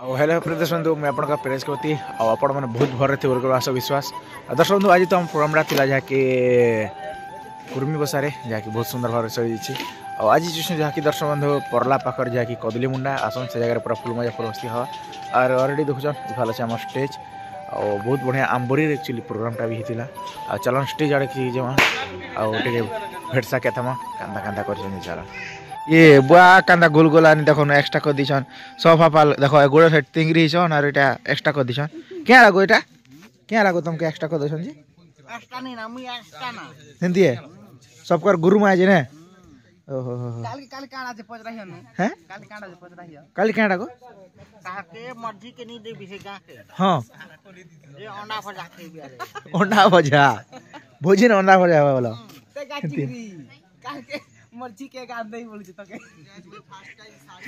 hello प्रदेश बंधु मैं आपका प्रेस करती आपण मैंने बहुत भर थे आस विश्वास दर्शक बंधु आज तो आम प्रोग्राम था जहाँकि कुर्मी बसारे जहाँकि बहुत सुंदर भाव सही आज जहाँकि दर्शक बंधु परला पाखर जहाँकि कदली मुंडा आसन से जगह पूरा फुल मजा फुलमस्ती हाँ और अलरेडी देखुन भल अच्छे आम स्टेज और बहुत बढ़िया आंबरी एक्चुअली प्रोग्रामटा भी होता चलन स्टेज आड़े कि जमा आगे भेटसा के थमा कांदा कांदा कर चला ये बुआ कांदा गोल गोल आनी देखो एक्स्ट्रा कर दीछन सोफा पाल देखो गोड़ साइड तिंगरी छन और एटा एक्स्ट्रा कर दीछन क्या लागो एटा क्या लागो तुमके एक्स्ट्रा कर दछन जी एक्स्ट्रा नहीं ना मुई एक्स्ट्रा ना हिंदी है सबकर गुरु माय जे ने ओहो काल काल कांडा से पच रही है हैं काल कांडा से पच रही है काली कांडा को कहा के मर्जी के नहीं दे बिसे गा के हां ये अंडा भजा के बिया अंडा भजा भोजी ने अंडा भजा बोलो ते गाचिरी काल के मर्जी के गा नहीं बोल छ तके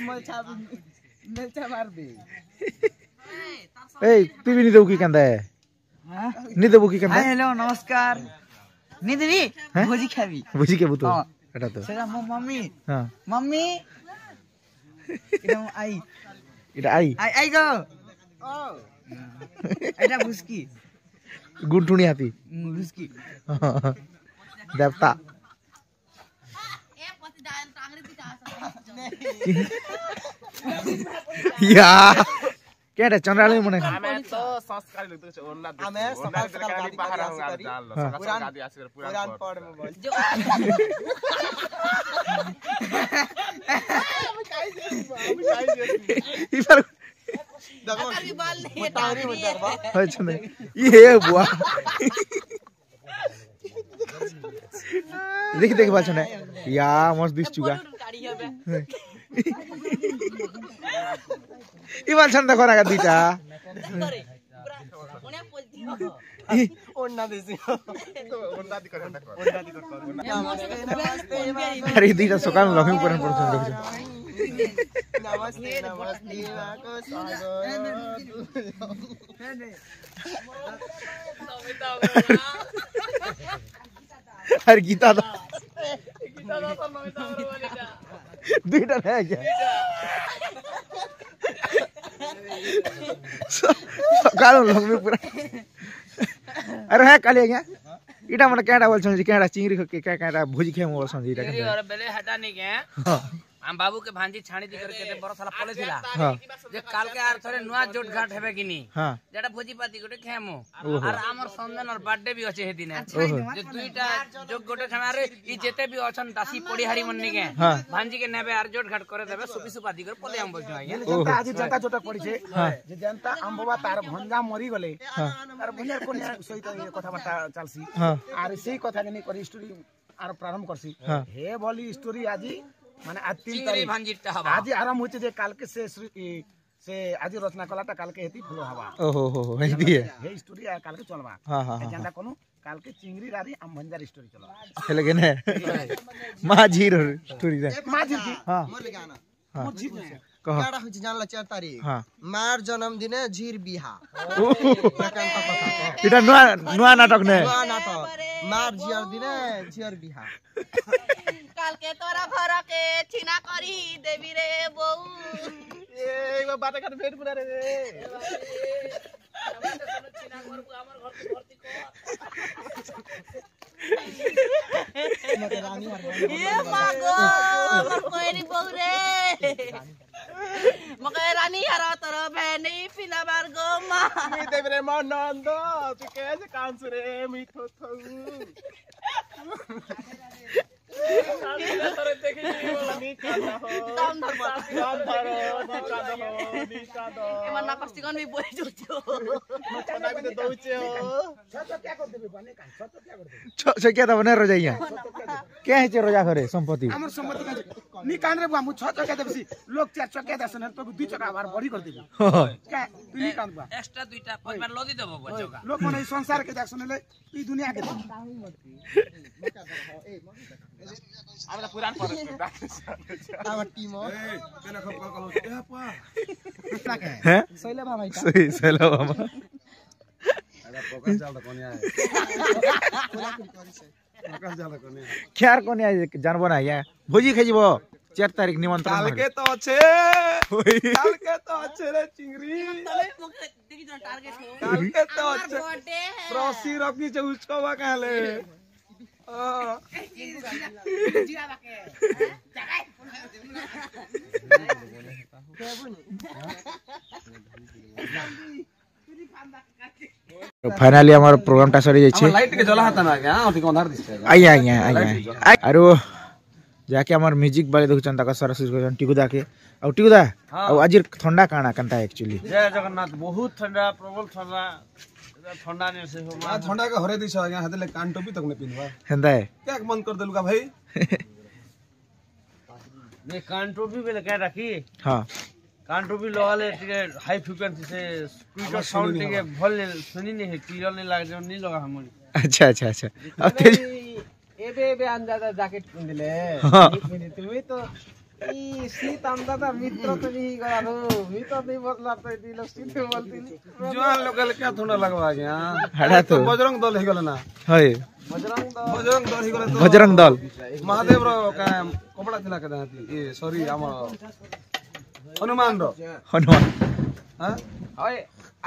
मलछा मार दे ए तू भी नहीं देबू की कांदा है हां नहीं देबू की कांदा हेलो नमस्कार नहीं देबी भोजी खाबी भोजी के बुतो एटा तो सेरा मम्मी हां मम्मी एकदम आई एटा आई आई गो ओ एटा भुसकी गुंठुनी हाथी भुसकी देवता या केटा चंद्राले मने हमें तो संस्कारी लगते छ ओन्ना हमें सकाल सकाल गाड़ी बाहर करी सकाल गाड़ी आसी पुरान पढ़ में बोल जो इधर अभी बाल नहीं टावरी हो जाबा अच्छा नहीं ये बुआ देख देख बाल सुने या मस्त दिस चुका ई बाल सुन देखो ना दीटा ओन्ना देसी ओन्ना दी कर ओन्ना दी कर नमस्ते नमस्ते अरे दीटा सकाल लखमी पुराण पढ़छन देखो नमस्ते नमस्ते को अरे गीता दा दीटा है क्या सकाल लखमी पुराण अरे है काली क्या इटा मन केडा बोल छी केडा चिंगरी के केडा भुजी खे बोल छी इटा चिंगरी और बेले हटा नहीं के हां हम बाबू के भांजी छाणी दी करके ते बड़ साला पले थिला हां जे काल के आर थरे नुआ जोट घाट हेबे किनी हां जेटा भोजी पाती गोटे खेमो और हमर संजन और बर्थडे भी अछि हे दिने जे दुईटा जो गोटे खेमा रे ई जेते भी अछन दासी पड़ी हारी मननी के भांजी के नेबे आर जोट घाट करे देबे सुपी सुपाती कर पले हम बोलछु आज्ञा जनता आज जनता जोटक पड़ी छे जे जनता अंबवा तार भंजा मरी गले तार भंजा कोन सहित कथा बार्ता चलसी आर सेही कथा के नै करी स्टोरी आर प्रारंभ करसी हे बोली स्टोरी आजी माने आज 3 तारीख भांजीटा हवा आज आराम होते जे काल के से आज रचना कलाटा काल के हेती फलो हवा ओहो हो हिंदी है हे स्टोरी काल के चलबा हां हां जनता कोनो काल के चिंगरी रारी आम भंजार स्टोरी चलबा चले गए ने मां जीर स्टोरी रे मां जी की हां मोर गाना हां मोर जी कह केडा होछि जानला 4 तारीख हां मार जन्मदिने झीर बिहा इटा नुआ नाटक ने नुआ नाटक मार जियर दिने झीर बिहा काल के तोरा घर के छिना करी देवी रे बहू ए एक बात कर भेट पुरा रे ये मागो हमर कोइरी बहू रे मके रानी हरा तोर बहनी पिला बार गो मा मी देव रे मनंद तू कैसे कांस रे मी थो थौ तोरे देखि नी कांदा हो काम धर कांदा हो नी कांदा एमन ना कस्तिगन भी बोइ जुछो मचना भी तो दउचे हो छत क्या कर देबे बने का छत क्या कर देबे छ क्या बने रोजाइया क्या है चे रोजा करे संपत्ति हमर सम्मति का नी कान रे बुआ मु छत क्या देबसी लोग 4 चक्का दसन तो 2 चक्का बार बड़ी कर देबे क्या तू नी कान बुआ एक्स्ट्रा दुईटा परिवार लोदी देबो बच्चों लोग माने संसार के दसन ले ई दुनिया के हमरा पुरान पर आवर टीम हो केना खप कल ए पा हैं सैला भाई सही सैला बाबा अरे पोका चाल त कोनी आए ख्यार कोनी जानबो ना या भोजी खाइबो 4 तारिख निमंत्रण काल के तो अच्छे रे चिंगरी टारगेट हो काल के तो अच्छे बर्थडे है रस्सी रखनी चाहिए उसको वा कहले फाइनली हमार प्रोग्राम टा सरी जाई छै लाइट के जला हाथ ना क्या अथी अंधार दिसते आइया आरो जाके हमार म्यूजिक बाले देखुचन तका सरस कहन टिकुदा के आ टिकुदा आ आज ठंडा काना कंता एक्चुअली जय जगन्नाथ बहुत ठंडा प्रबल ठंडा ठंडा ने से हो मा ठंडा का हरे दिस यहां हाथे ले कान टोपी तक ने पिनवा हेंदा है क्या मन कर देलु का भाई ने कान टोपी बेले क्या रखी हां कान टोपी लगाले टिके हाई फ्रीक्वेंसी से स्पीकर साउंड टिके भल सुनी नहीं है क्लियर नहीं लाग नहीं लगा हम अच्छा अच्छा अच्छा अब तेज एबे अंदाजा जैकेट पिनले तुम्ही तो ई शीत अंदाजा मित्र तो नहीं गरालो मी तो नहीं बदला तो दिलो शीत बोलती जवान लोकल क्या थोड़ा लगवा गया हड़ा तो बजरंग दल हे गेल ना होय बजरंग दल हे गेल तो बजरंग दल महादेव रो का कपड़ा थिला के दाती ए सॉरी हमर हनुमान रो हनुमान हां ओए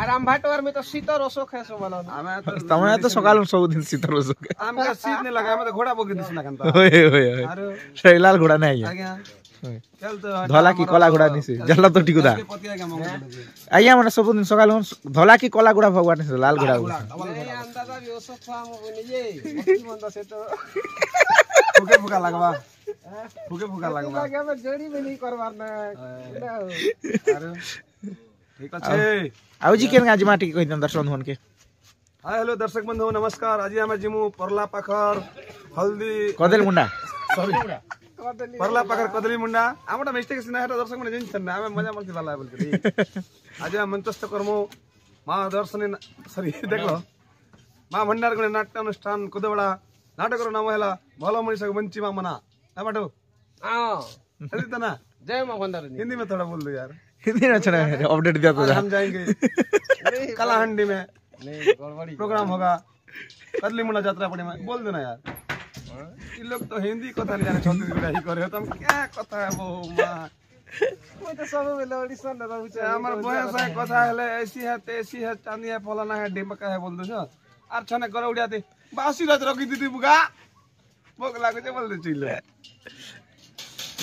आराम भाटवर में तो शीतर अशोक है सो मानो हमें तो तमे तो सकाल सब दिन सीतर बसो आम का शीत नहीं लगा हमें तो घोड़ा बोगी दिस ना कंता होय होय अरे शैलाल घोड़ा नहीं है आज्ञा चल तो धला की कला घोड़ा नहीं से जल्ला तो टिकुदा पतिया के मंगो आइया माने सब दिन सकाल धला की कला घोड़ा भगवान से लाल घोड़ा अंदाजा भी अशोक फाम निजे मस्ती मंदा से तो फुके फुका लगवा फुके फुका लगवा लगे में जोड़ी में नहीं करवार ना अरे ठीक আছে आउ जी केन आज माटी कहि दम दर्शन होन के हाय हेलो दर्शक बंधु नमस्कार आज हम जिमु परला पाखर हल्दी कदल मुंडा सॉरी परला पाखर कदली मुंडा आमटा मिस्टेक सिना हेटा दर्शक माने जिन आमे मजा मलती वाला बोलते आज हम मंचस्थ कर्मो मां दर्शनी सॉरी देखलो मां भंडार गणे नाट्य अनुष्ठान कुदवड़ा नाटक नाम हैला भलो मनीष बंची मां मना है बाटो हां सही तना जय मां भंडार हिंदी में थोड़ा बोल दो यार हिंदी में अच्छा अपडेट दिया तो हम जाएंगे कलाहंडी में प्रोग्राम होगा कदली मुंडा यात्रा पड़े में बोल देना यार ये लोग तो हिंदी कथा नहीं जाने छत्तीसगढ़ ही करे तुम क्या कथा है वो मां कोई तो सब में ऑडिशन ना रहू छे हमर बयस है कथा है ऐसी है तैसी है चांदी है फलाना है डिमका है बोल दो छ आर छने कर उड़िया दे बासी रात रखी दीदी बुगा भोग लागे जे बोल दे चिल्ले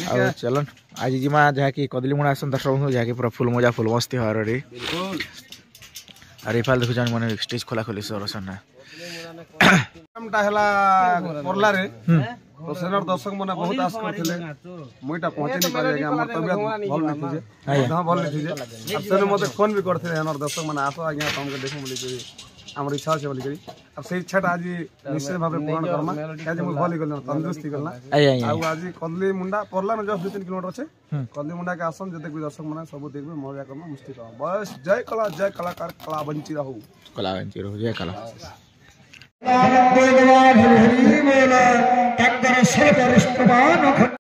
अब चलन आज जी मां जहा की कदली मुंडा सन दर्शक हो जहा की पूरा फुल मजा फुल मस्ती हो रे बिल्कुल अरे फाल देखु जान माने स्टेज खोला खोली सरसन ना हमटा हला परला रे तो सेनर दर्शक मने बहुत आस करथिले मुइटा पहुंचे नहीं पाले गया हमर तबियत भल नहीं थी हां भल नहीं थी अब सेने मते फोन भी करथिले हमर दर्शक मने आसो आ गया हमके देखो बोली करी हमर इच्छा से बोली करी अब से इच्छा आज निश्चित भाव पूर्ण करमा काज मु भली गल तंदुरुस्ती गलना आ आज कदली मुंडा परला न जस्ट 2-3 किलोमीटर छे कदली मुंडा के आसन जते कोई दर्शक मने सब देखबे मजा करमा मस्ती कर बस जय कलाकार कला बंची रहू जय कला हरि बोला